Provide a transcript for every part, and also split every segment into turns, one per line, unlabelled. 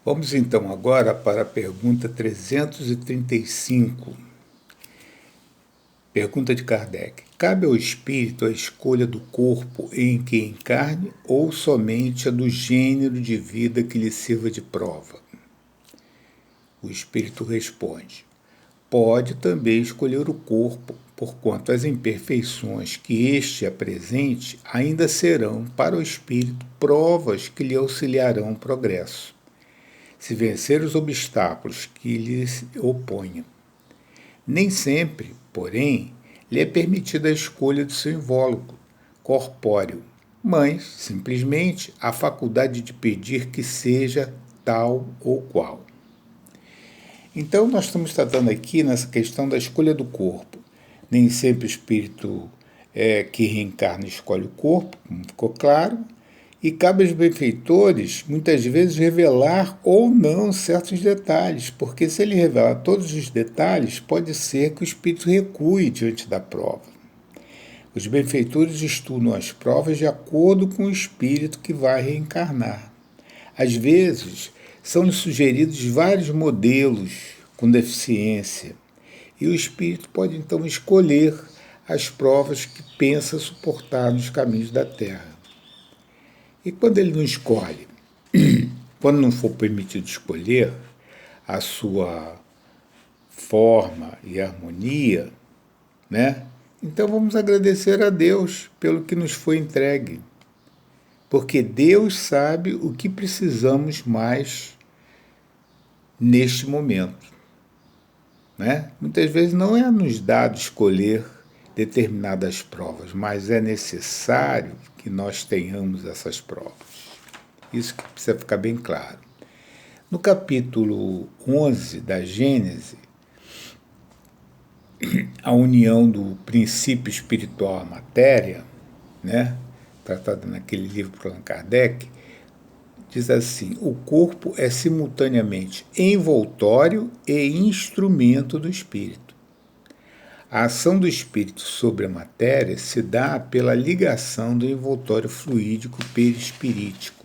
Vamos então agora para a pergunta 335. Pergunta de Kardec. Cabe ao espírito a escolha do corpo em que encarne ou somente a do gênero de vida que lhe sirva de prova? O espírito responde: pode também escolher o corpo, porquanto as imperfeições que este apresente ainda serão para o espírito provas que lhe auxiliarão o progresso, se vencer os obstáculos que lhe oponham. Nem sempre, porém, lhe é permitida a escolha do seu invólucro corpóreo, mas, simplesmente, a faculdade de pedir que seja tal ou qual. Então, nós estamos tratando aqui nessa questão da escolha do corpo. Nem sempre o espírito que reencarna escolhe o corpo, como ficou claro, e cabe aos benfeitores, muitas vezes, revelar ou não certos detalhes, porque se ele revelar todos os detalhes, pode ser que o espírito recue diante da prova. Os benfeitores estudam as provas de acordo com o espírito que vai reencarnar. Às vezes, são-lhe sugeridos vários modelos com deficiência, e o espírito pode então escolher as provas que pensa suportar nos caminhos da Terra. E quando ele não escolhe, quando não for permitido escolher a sua forma e harmonia, né? Então vamos agradecer a Deus pelo que nos foi entregue, porque Deus sabe o que precisamos mais neste momento, né? Muitas vezes não é nos dado escolher determinadas provas, mas é necessário que nós tenhamos essas provas. Isso que precisa ficar bem claro. No capítulo 11 da Gênese, a união do princípio espiritual à matéria, né, tratado naquele livro por Allan Kardec, diz assim: o corpo é simultaneamente envoltório e instrumento do espírito. A ação do espírito sobre a matéria se dá pela ligação do envoltório fluídico perispirítico.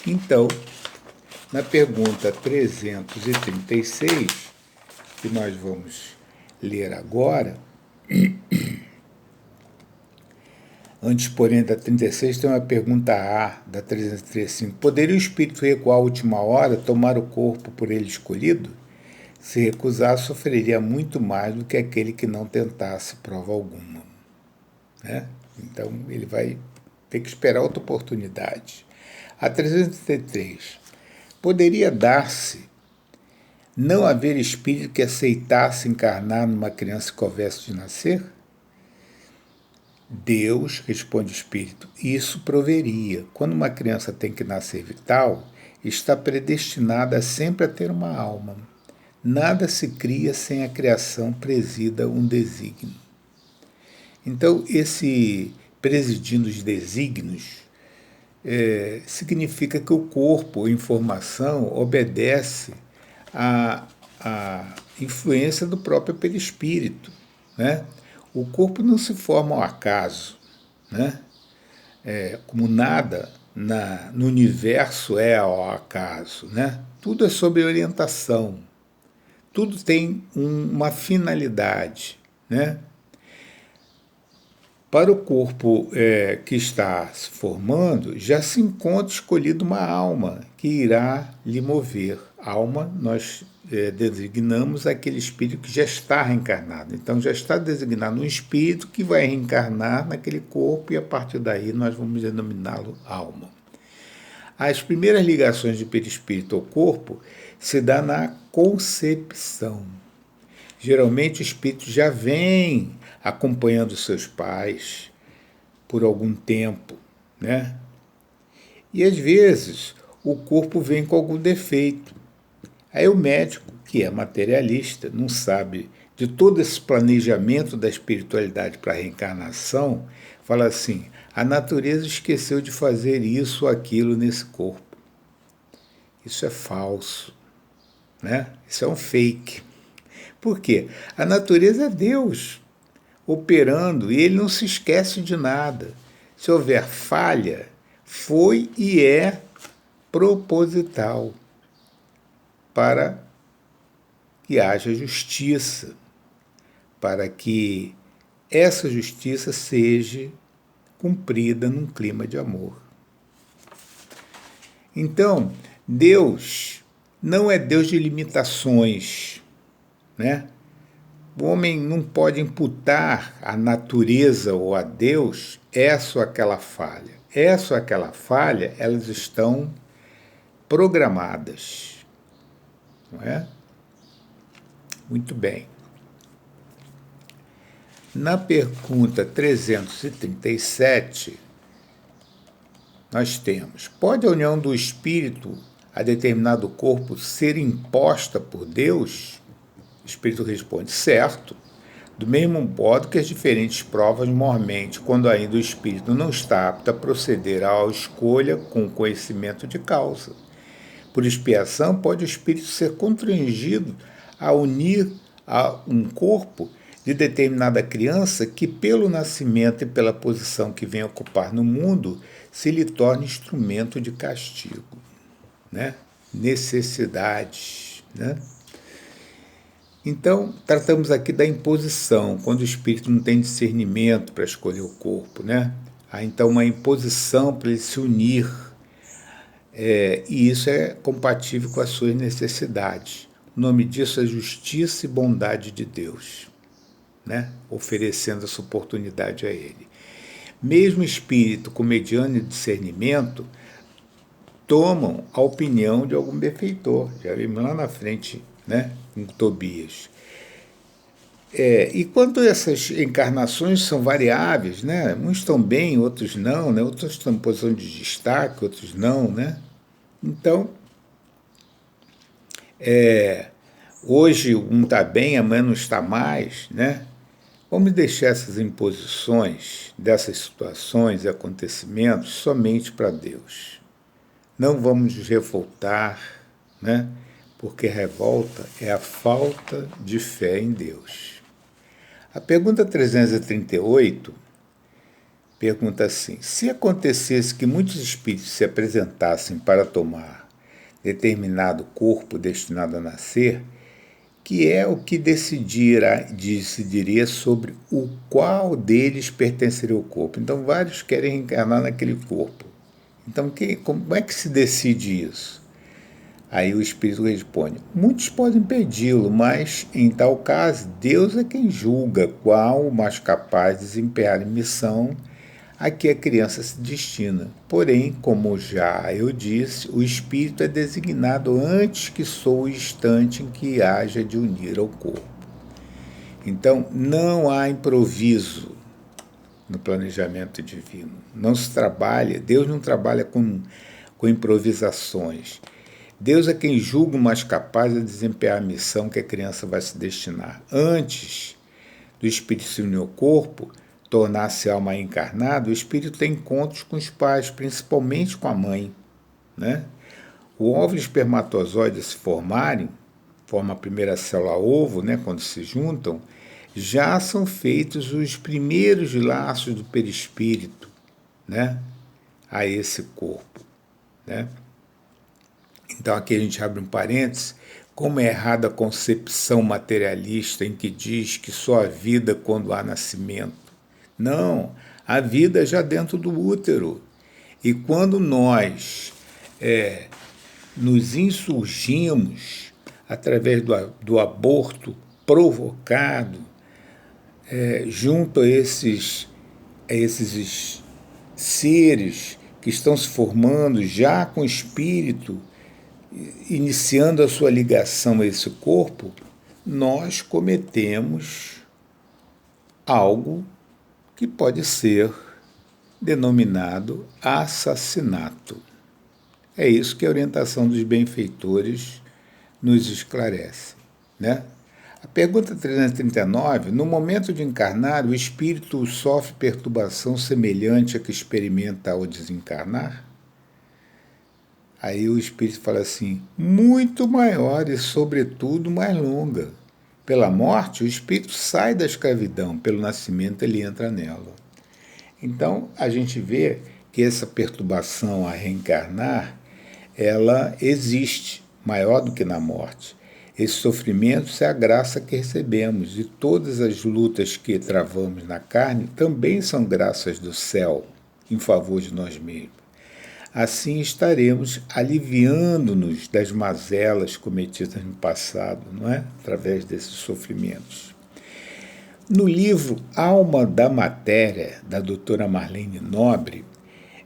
Então, na pergunta 336, que nós vamos ler agora, antes, porém, da 36, tem uma pergunta A, da 335. Poderia o espírito recuar à última hora, tomar o corpo por ele escolhido? Se recusar, sofreria muito mais do que aquele que não tentasse prova alguma, né? Então, ele vai ter que esperar outra oportunidade. A 333. Poderia dar-se não haver espírito que aceitasse encarnar numa criança que houvesse de nascer? Deus, responde o espírito, isso proveria. Quando uma criança tem que nascer vital, está predestinada sempre a ter uma alma. Nada se cria sem a criação presida um desígnio. Então, esse presidindo os desígnios significa que o corpo em formação obedece à influência do próprio perispírito, né? O corpo não se forma ao acaso, né? Como nada no universo é ao acaso, né? Tudo é sob orientação, tudo tem uma finalidade, né? Para o corpo que está se formando, já se encontra escolhida uma alma que irá lhe mover. Alma, nós designamos aquele espírito que já está reencarnado. Então, já está designado um espírito que vai reencarnar naquele corpo e, a partir daí, nós vamos denominá-lo alma. As primeiras ligações de perispírito ao corpo se dá na concepção. Geralmente, o espírito já vem acompanhando seus pais por algum tempo, né? E às vezes o corpo vem com algum defeito. Aí o médico, que é materialista, não sabe de todo esse planejamento da espiritualidade para a reencarnação, fala assim: a natureza esqueceu de fazer isso ou aquilo nesse corpo. Isso é falso, né? Isso é um fake. Por quê? A natureza é Deus operando e ele não se esquece de nada. Se houver falha, foi e é proposital para que haja justiça, para que essa justiça seja cumprida num clima de amor. Então, Deus não é Deus de limitações, né? O homem não pode imputar à natureza ou a Deus essa ou aquela falha. Essa ou aquela falha, elas estão programadas, não é? Muito bem. Na pergunta 337, nós temos: pode a união do espírito a determinado corpo ser imposta por Deus? O espírito responde: certo. Do mesmo modo que as diferentes provas, mormente, quando ainda o espírito não está apto a proceder à escolha com conhecimento de causa. Por expiação, pode o espírito ser constrangido a unir a um corpo de determinada criança que, pelo nascimento e pela posição que vem ocupar no mundo, se lhe torna instrumento de castigo, né? Necessidades, né? Então, tratamos aqui da imposição, quando o espírito não tem discernimento para escolher o corpo, né? Há então uma imposição para ele se unir, e isso é compatível com as suas necessidades. O nome disso é justiça e bondade de Deus, né? Oferecendo essa oportunidade a ele. Mesmo espírito com mediano discernimento tomam a opinião de algum benfeitor. Já vimos lá na frente, né, em Tobias. E quanto a essas encarnações são variáveis, né? Uns estão bem, outros não, né? Outros estão em posição de destaque, outros não, né? Então, hoje um está bem, amanhã não está mais, né? Vamos deixar essas imposições dessas situações e acontecimentos somente para Deus. Não vamos nos revoltar, né? Porque revolta é a falta de fé em Deus. A pergunta 338 pergunta assim: se acontecesse que muitos espíritos se apresentassem para tomar determinado corpo destinado a nascer, que é o que decidiria sobre o qual deles pertenceria o corpo? Então, vários querem reencarnar naquele corpo. Então, como é que se decide isso? Aí o Espírito responde: muitos podem pedi-lo, mas, em tal caso, Deus é quem julga qual o mais capaz de desempenhar a missão a que a criança se destina. Porém, como já eu disse, o Espírito é designado antes que soe o instante em que haja de unir ao corpo. Então, não há improviso no planejamento divino. Não se trabalha, Deus não trabalha com improvisações. Deus é quem julga o mais capaz de desempenhar a missão que a criança vai se destinar. Antes do espírito se unir ao corpo, tornar-se alma encarnada, o espírito tem encontros com os pais, principalmente com a mãe, né? O óvulo e o espermatozoide se formarem, forma a primeira célula ovo, né, quando se juntam, já são feitos os primeiros laços do perispírito, né, a esse corpo, né? Então aqui a gente abre um parênteses: como é errada a concepção materialista em que diz que só há vida quando há nascimento. Não, há vida já dentro do útero. E quando nós nos insurgimos através do aborto provocado, junto a esses seres que estão se formando já com o espírito, iniciando a sua ligação a esse corpo, nós cometemos algo que pode ser denominado assassinato. É isso que a orientação dos benfeitores nos esclarece, né? A pergunta 339, no momento de encarnar, o espírito sofre perturbação semelhante à que experimenta ao desencarnar? Aí o espírito fala assim: muito maior e, sobretudo, mais longa. Pela morte, o espírito sai da escravidão, pelo nascimento ele entra nela. Então, a gente vê que essa perturbação a reencarnar ela existe, maior do que na morte. Esse sofrimento é a graça que recebemos, e todas as lutas que travamos na carne também são graças do céu em favor de nós mesmos. Assim estaremos aliviando-nos das mazelas cometidas no passado, não é? Através desses sofrimentos. No livro Alma da Matéria, da doutora Marlene Nobre,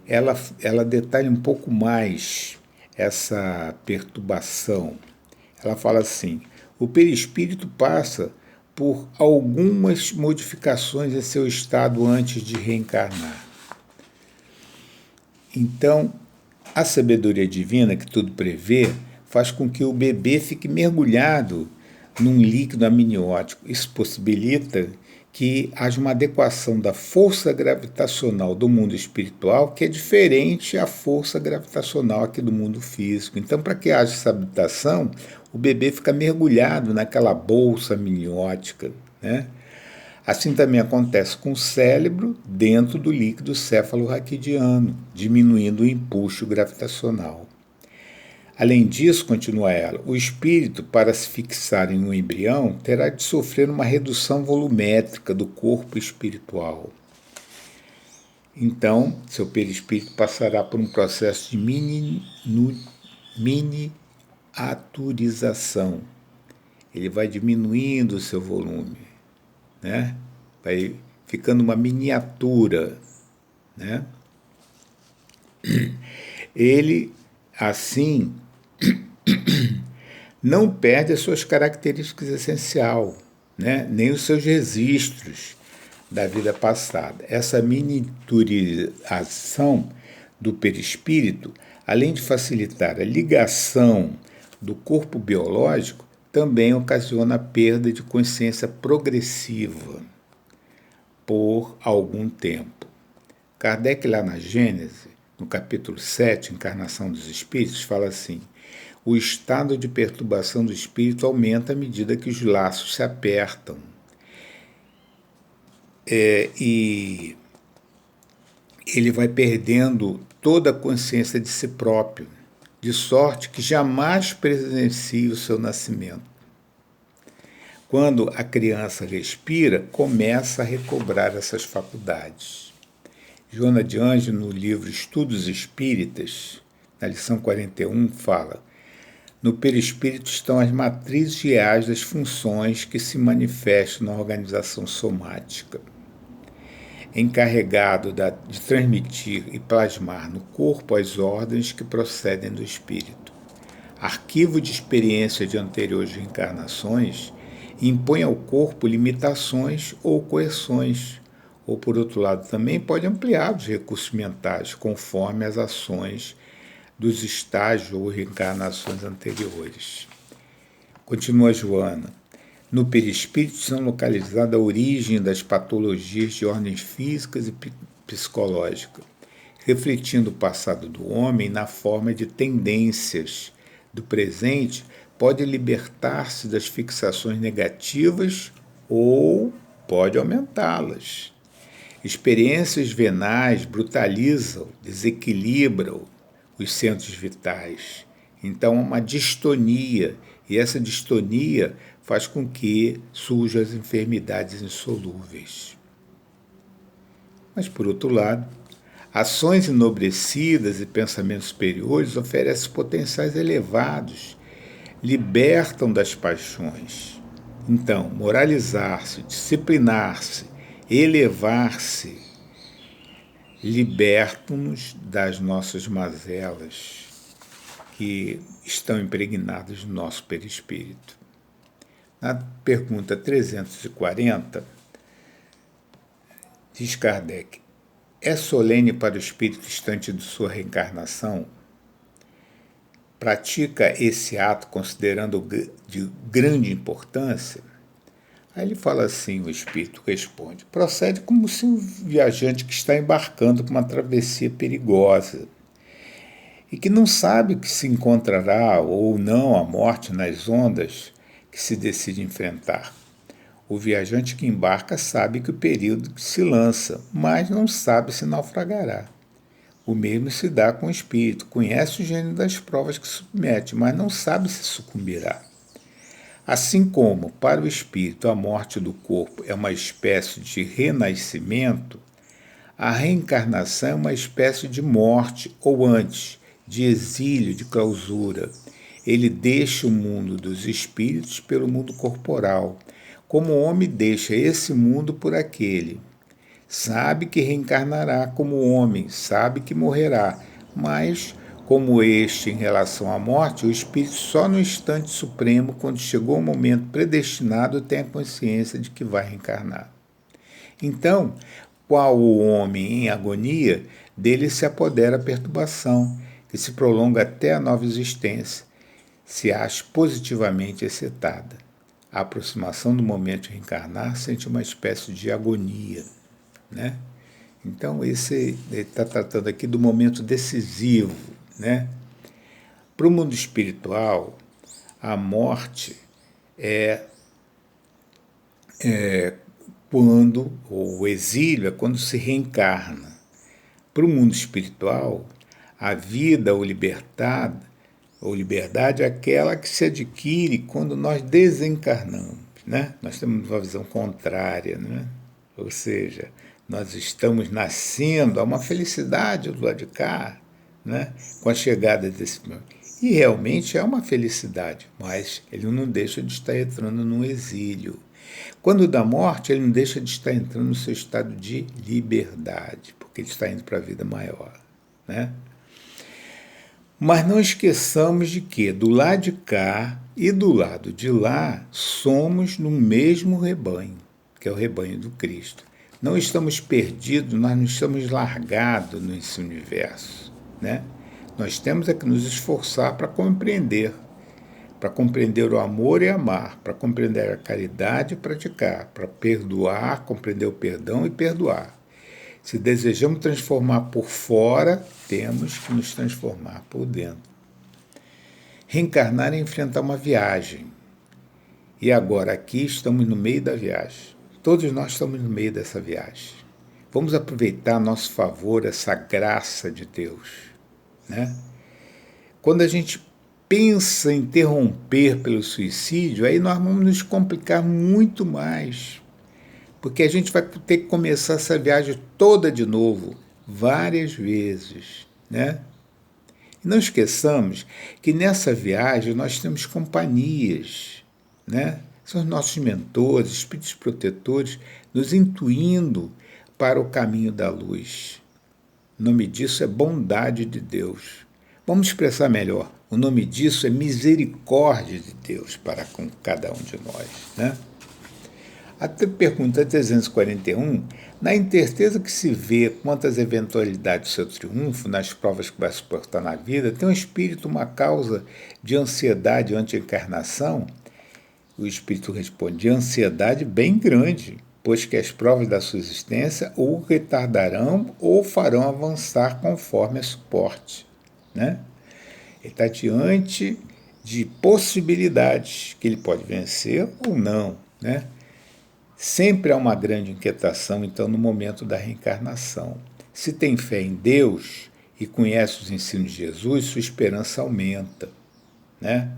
ela detalha um pouco mais essa perturbação. Ela fala assim: o perispírito passa por algumas modificações em seu estado antes de reencarnar. Então, a sabedoria divina, que tudo prevê, faz com que o bebê fique mergulhado num líquido amniótico. Isso possibilita que haja uma adequação da força gravitacional do mundo espiritual, que é diferente à força gravitacional aqui do mundo físico. Então, para que haja essa adaptação, o bebê fica mergulhado naquela bolsa amniótica, né? Assim também acontece com o cérebro dentro do líquido céfalo-raquidiano, diminuindo o impulso gravitacional. Além disso, continua ela, o espírito, para se fixar em um embrião, terá de sofrer uma redução volumétrica do corpo espiritual. Então, seu perispírito passará por um processo de miniaturização. Ele vai diminuindo o seu volume, né? Vai ficando uma miniatura, né? Ele, assim, não perde as suas características essenciais, né? Nem os seus registros da vida passada. Essa miniaturização do perispírito, além de facilitar a ligação do corpo biológico, também ocasiona a perda de consciência progressiva por algum tempo. Kardec, lá na Gênese, no capítulo 7, Encarnação dos Espíritos, fala assim: o estado de perturbação do espírito aumenta à medida que os laços se apertam. E ele vai perdendo toda a consciência de si próprio, de sorte que jamais presencia o seu nascimento. Quando a criança respira, começa a recobrar essas faculdades. Joana de Ângelo, no livro Estudos Espíritas, na lição 41, fala: no perispírito estão as matrizes reais das funções que se manifestam na organização somática. Encarregado de transmitir e plasmar no corpo as ordens que procedem do espírito. Arquivo de experiência de anteriores reencarnações impõe ao corpo limitações ou coerções, ou, por outro lado, também pode ampliar os recursos mentais conforme as ações dos estágios ou reencarnações anteriores. Continua Joana. No perispírito são localizadas a origem das patologias de ordens físicas e psicológicas, refletindo o passado do homem na forma de tendências do presente, pode libertar-se das fixações negativas ou pode aumentá-las. Experiências venais brutalizam, desequilibram os centros vitais. Então, há uma distonia, e essa distonia faz com que surjam as enfermidades insolúveis. Mas, por outro lado, ações enobrecidas e pensamentos superiores oferecem potenciais elevados, libertam das paixões. Então, moralizar-se, disciplinar-se, elevar-se, libertam-nos das nossas mazelas que estão impregnadas no nosso perispírito. Na pergunta 340, diz Kardec: é solene para o espírito instante de sua reencarnação? Pratica esse ato considerando de grande importância? Aí ele fala assim, o espírito responde: procede como se um viajante que está embarcando para uma travessia perigosa e que não sabe que se encontrará ou não a morte nas ondas que se decide enfrentar. O viajante que embarca sabe que o período se lança, mas não sabe se naufragará. O mesmo se dá com o espírito, conhece o gênero das provas que submete, mas não sabe se sucumbirá. Assim como, para o espírito, a morte do corpo é uma espécie de renascimento, a reencarnação é uma espécie de morte, ou antes, de exílio, de clausura. Ele deixa o mundo dos espíritos pelo mundo corporal, como o homem deixa esse mundo por aquele. Sabe que reencarnará como homem, sabe que morrerá, mas, como este em relação à morte, o espírito só no instante supremo, quando chegou o momento predestinado, tem a consciência de que vai reencarnar. Então, qual o homem em agonia, dele se apodera a perturbação, que se prolonga até a nova existência, se acha positivamente excitada. A aproximação do momento de reencarnar sente uma espécie de agonia, né? Então, ele está tratando aqui do momento decisivo, né? Para o mundo espiritual, a morte é quando, ou o exílio é quando se reencarna. Para o mundo espiritual, a vida ou liberdade é aquela que se adquire quando nós desencarnamos, né? Nós temos uma visão contrária, né? Ou seja, nós estamos nascendo a uma felicidade do lado de cá, né? Com a chegada desse momento. E realmente é uma felicidade, mas ele não deixa de estar entrando num exílio. Quando da morte, ele não deixa de estar entrando no seu estado de liberdade, porque ele está indo para a vida maior, né? Mas não esqueçamos de que do lado de cá e do lado de lá somos no mesmo rebanho, que é o rebanho do Cristo. Não estamos perdidos, nós não estamos largados nesse universo, né? Nós temos é que nos esforçar para compreender o amor e amar, para compreender a caridade e praticar, para perdoar, compreender o perdão e perdoar. Se desejamos transformar por fora, temos que nos transformar por dentro. Reencarnar é enfrentar uma viagem. E agora aqui estamos no meio da viagem. Todos nós estamos no meio dessa viagem. Vamos aproveitar a nosso favor essa graça de Deus, né? Quando a gente pensa em interromper pelo suicídio, aí nós vamos nos complicar muito mais, porque a gente vai ter que começar essa viagem toda de novo, várias vezes, né? E não esqueçamos que nessa viagem nós temos companhias, né? São os nossos mentores, espíritos protetores, nos intuindo para o caminho da luz. O nome disso é bondade de Deus. Vamos expressar melhor. O nome disso é misericórdia de Deus para com cada um de nós, né? A pergunta 341, na incerteza que se vê quanto às eventualidades do seu triunfo, nas provas que vai suportar na vida, tem o espírito uma causa de ansiedade ante a encarnação? O espírito responde, de ansiedade bem grande, pois que as provas da sua existência ou retardarão ou farão avançar conforme a suporte, né? Ele está diante de possibilidades que ele pode vencer ou não, né? Sempre há uma grande inquietação, então, no momento da reencarnação. Se tem fé em Deus e conhece os ensinos de Jesus, sua esperança aumenta, né?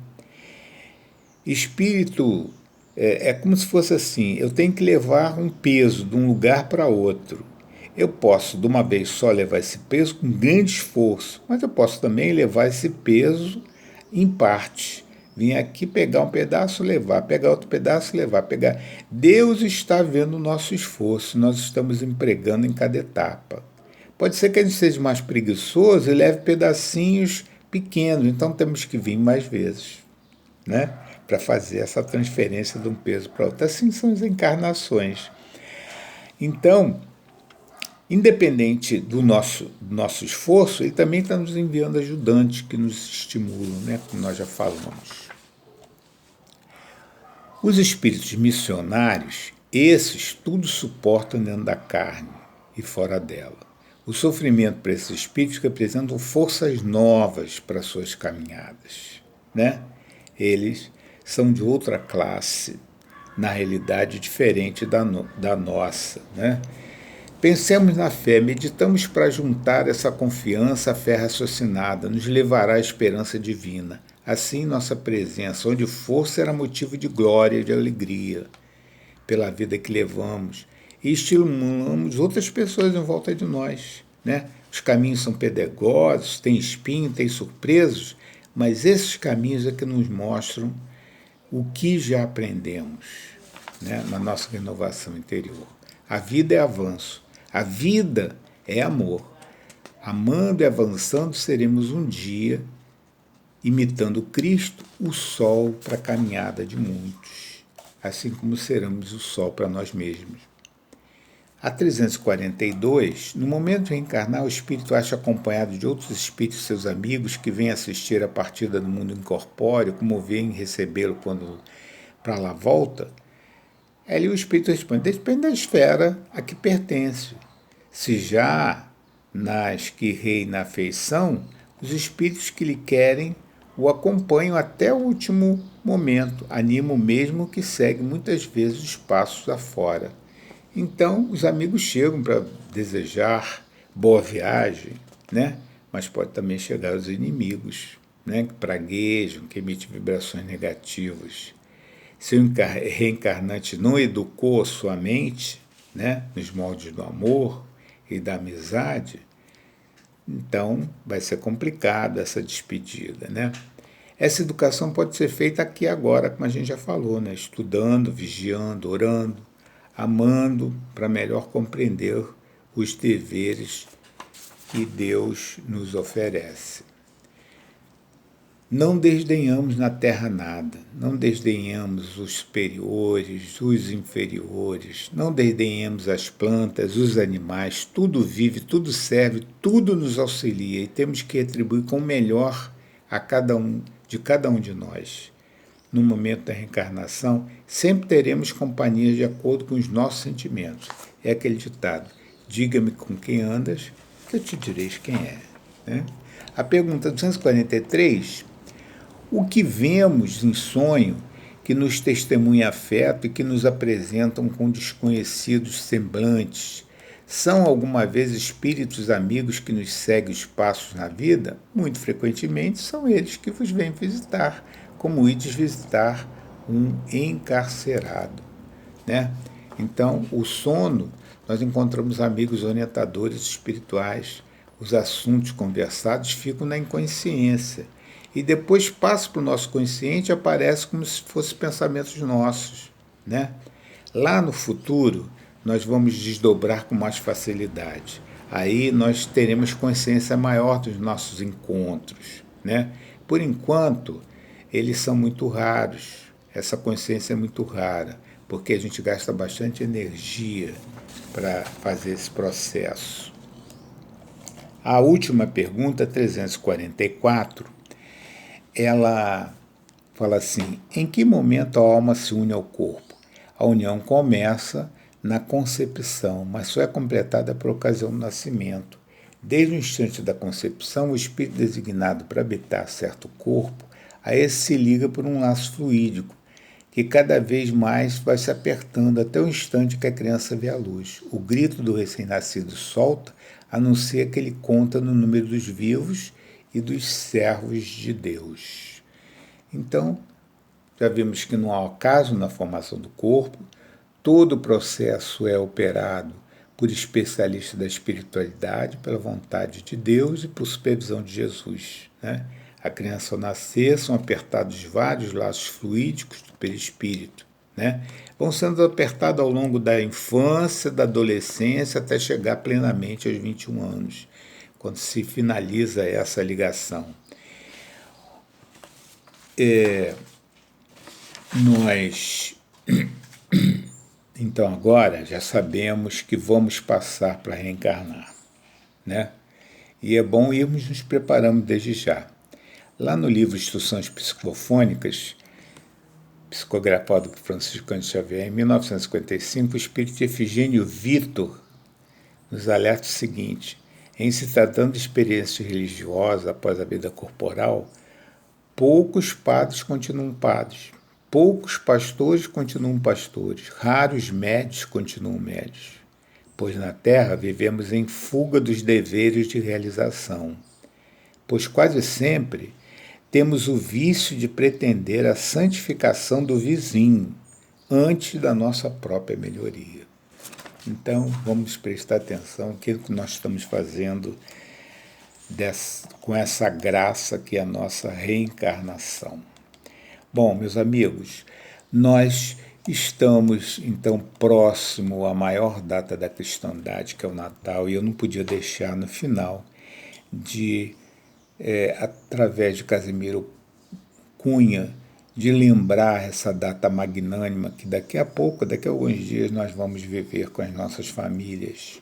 Espírito é como se fosse assim, eu tenho que levar um peso de um lugar para outro. Eu posso, de uma vez só, levar esse peso com grande esforço, mas eu posso também levar esse peso em parte. Vim aqui pegar um pedaço, levar, pegar outro pedaço, levar, pegar. Deus está vendo o nosso esforço, nós estamos empregando em cada etapa. Pode ser que a gente seja mais preguiçoso e leve pedacinhos pequenos, então temos que vir mais vezes, né? Para fazer essa transferência de um peso para outro. Assim são as encarnações. Então, independente do nosso esforço, ele também está nos enviando ajudantes que nos estimulam, né? Como nós já falamos. Os espíritos missionários, esses tudo suportam dentro da carne e fora dela. O sofrimento para esses espíritos representam forças novas para suas caminhadas, né? Eles são de outra classe, na realidade diferente da nossa, né? Pensemos na fé, meditamos para juntar essa confiança à fé raciocinada, nos levará à esperança divina. Assim, nossa presença, onde for, será motivo de glória e de alegria pela vida que levamos e estimulamos outras pessoas em volta de nós, né? Os caminhos são pedregosos, tem espinho, tem surpresas, mas esses caminhos é que nos mostram o que já aprendemos, né, na nossa renovação interior. A vida é avanço, a vida é amor. Amando e avançando, seremos um dia, imitando Cristo, o sol para a caminhada de muitos, assim como seremos o sol para nós mesmos. A 342, no momento de reencarnar, o espírito acha acompanhado de outros espíritos, seus amigos, que vêm assistir a partida do mundo incorpóreo, como vêm recebê-lo quando para lá volta. Aí o espírito responde: depende da esfera a que pertence. Se já nas que reina a afeição, os espíritos que lhe querem o acompanham até o último momento, animam mesmo que segue muitas vezes os passos afora. Então, os amigos chegam para desejar boa viagem, né? Mas pode também chegar os inimigos, né? Que praguejam, que emitem vibrações negativas. Se o reencarnante não educou sua mente, né? Nos moldes do amor e da amizade, então vai ser complicada essa despedida, né? Essa educação pode ser feita aqui e agora, como a gente já falou, né? Estudando, vigiando, orando, amando, para melhor compreender os deveres que Deus nos oferece. Não desdenhamos na terra nada, não desdenhamos os superiores, os inferiores, não desdenhemos as plantas, os animais, tudo vive, tudo serve, tudo nos auxilia e temos que retribuir com o melhor a cada um de nós. No momento da reencarnação, sempre teremos companhias de acordo com os nossos sentimentos. É aquele ditado: diga-me com quem andas, que eu te direi quem é. Né? A pergunta 243: o que vemos em sonho que nos testemunha afeto e que nos apresentam com desconhecidos semblantes? São alguma vez espíritos amigos que nos seguem os passos na vida? Muito frequentemente são eles que vos vêm visitar, como ides visitar um encarcerado, né? Então, o sono, nós encontramos amigos orientadores espirituais, os assuntos conversados ficam na inconsciência e depois passa para o nosso consciente e aparece como se fossem pensamentos nossos, né? Lá no futuro, nós vamos desdobrar com mais facilidade. Aí nós teremos consciência maior dos nossos encontros, né? Por enquanto, eles são muito raros. Essa consciência é muito rara, porque a gente gasta bastante energia para fazer esse processo. A última pergunta, 344, ela fala assim: em que momento a alma se une ao corpo? A união começa na concepção, mas só é completada por ocasião do nascimento. Desde o instante da concepção, o espírito designado para habitar certo corpo, a esse se liga por um laço fluídico, que cada vez mais vai se apertando até o instante que a criança vê a luz. O grito do recém-nascido solta, anuncia que ele conta no número dos vivos e dos servos de Deus. Então, já vimos que não há acaso na formação do corpo, todo o processo é operado por especialistas da espiritualidade, pela vontade de Deus e por supervisão de Jesus, né? A criança ao nascer são apertados vários laços fluídicos do perispírito, né? Vão sendo apertados ao longo da infância, da adolescência, até chegar plenamente aos 21 anos, quando se finaliza essa ligação. Nós, então agora, já sabemos que vamos passar para reencarnar, né? E é bom irmos nos preparando desde já. Lá no livro Instruções Psicofônicas, psicografado por Francisco Cândido Xavier, em 1955, o espírito Efigênio Vitor nos alerta o seguinte: em se tratando de experiência religiosa após a vida corporal, poucos padres continuam padres, poucos pastores continuam pastores, raros médios continuam médios. pois na Terra vivemos em fuga dos deveres de realização, pois quase sempre temos o vício de pretender a santificação do vizinho antes da nossa própria melhoria. Então, vamos prestar atenção naquilo que nós estamos fazendo com essa graça que é a nossa reencarnação. Bom, meus amigos, nós estamos, então, próximo à maior data da cristandade, que é o Natal, e eu não podia deixar no final de, através de Casimiro Cunha, de lembrar essa data magnânima que daqui a pouco, daqui a alguns dias, nós vamos viver com as nossas famílias.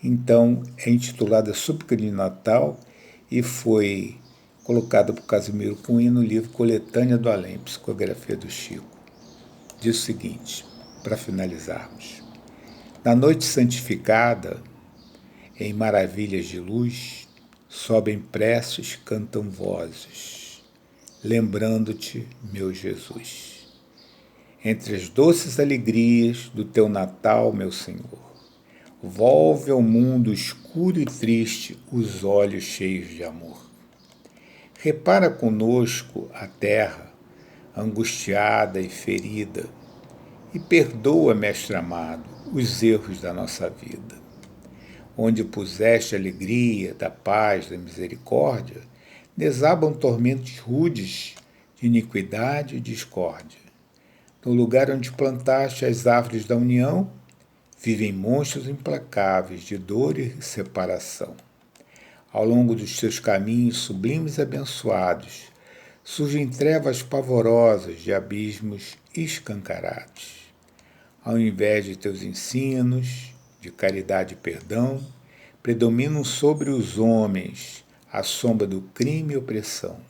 Então, é intitulada Súplica de Natal e foi colocada por Casimiro Cunha no livro Coletânea do Além, Psicografia do Chico. Diz o seguinte, para finalizarmos. Na noite santificada, em maravilhas de luz, sobem preces, cantam vozes, lembrando-te, meu Jesus. Entre as doces alegrias do teu Natal, meu Senhor, volve ao mundo escuro e triste os olhos cheios de amor. Repara conosco a terra, angustiada e ferida, e perdoa, mestre amado, os erros da nossa vida. Onde puseste a alegria, da paz, da misericórdia, desabam tormentos rudes de iniquidade e discórdia. No lugar onde plantaste as árvores da união, vivem monstros implacáveis de dor e separação. Ao longo dos teus caminhos sublimes e abençoados, surgem trevas pavorosas de abismos escancarados. Ao invés de teus ensinos, de caridade e perdão, predominam sobre os homens a sombra do crime e opressão.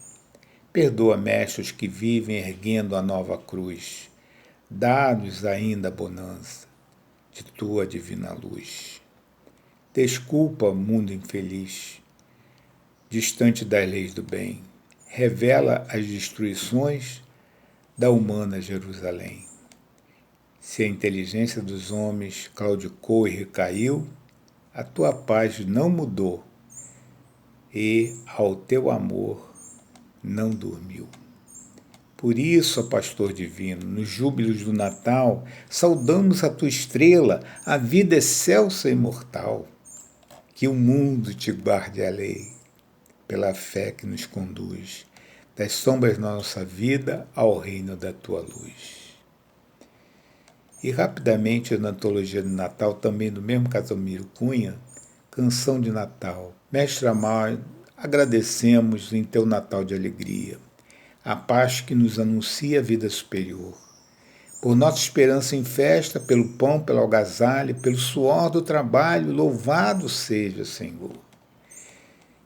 Perdoa, mestre, os que vivem erguendo a nova cruz. Dá-nos ainda a bonança de tua divina luz. Desculpa, mundo infeliz, distante das leis do bem. Revela as destruições da humana Jerusalém. Se a inteligência dos homens claudicou e recaiu, a tua paz não mudou e ao teu amor não dormiu. Por isso, ó Pastor Divino, nos júbilos do Natal, saudamos a tua estrela, a vida excelsa e imortal. Que o mundo te guarde a lei, pela fé que nos conduz, das sombras da nossa vida ao reino da tua luz. E rapidamente, na antologia do Natal, também do mesmo Casimiro Cunha, Canção de Natal. Mestre amado, agradecemos em teu Natal de alegria, a paz que nos anuncia a vida superior. Por nossa esperança em festa, pelo pão, pelo algazarre, pelo suor do trabalho, louvado seja, Senhor.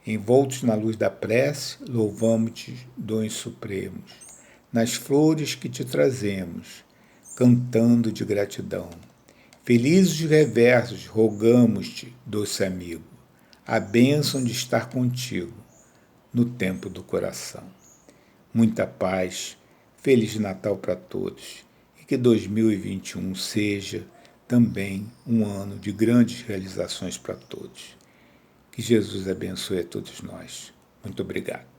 Envoltos na luz da prece, louvamos-te, dons supremos, nas flores que te trazemos, cantando de gratidão. Felizes de reversos, rogamos-te, doce amigo, a bênção de estar contigo no tempo do coração. Muita paz, Feliz Natal para todos e que 2021 seja também um ano de grandes realizações para todos. Que Jesus abençoe a todos nós. Muito obrigado.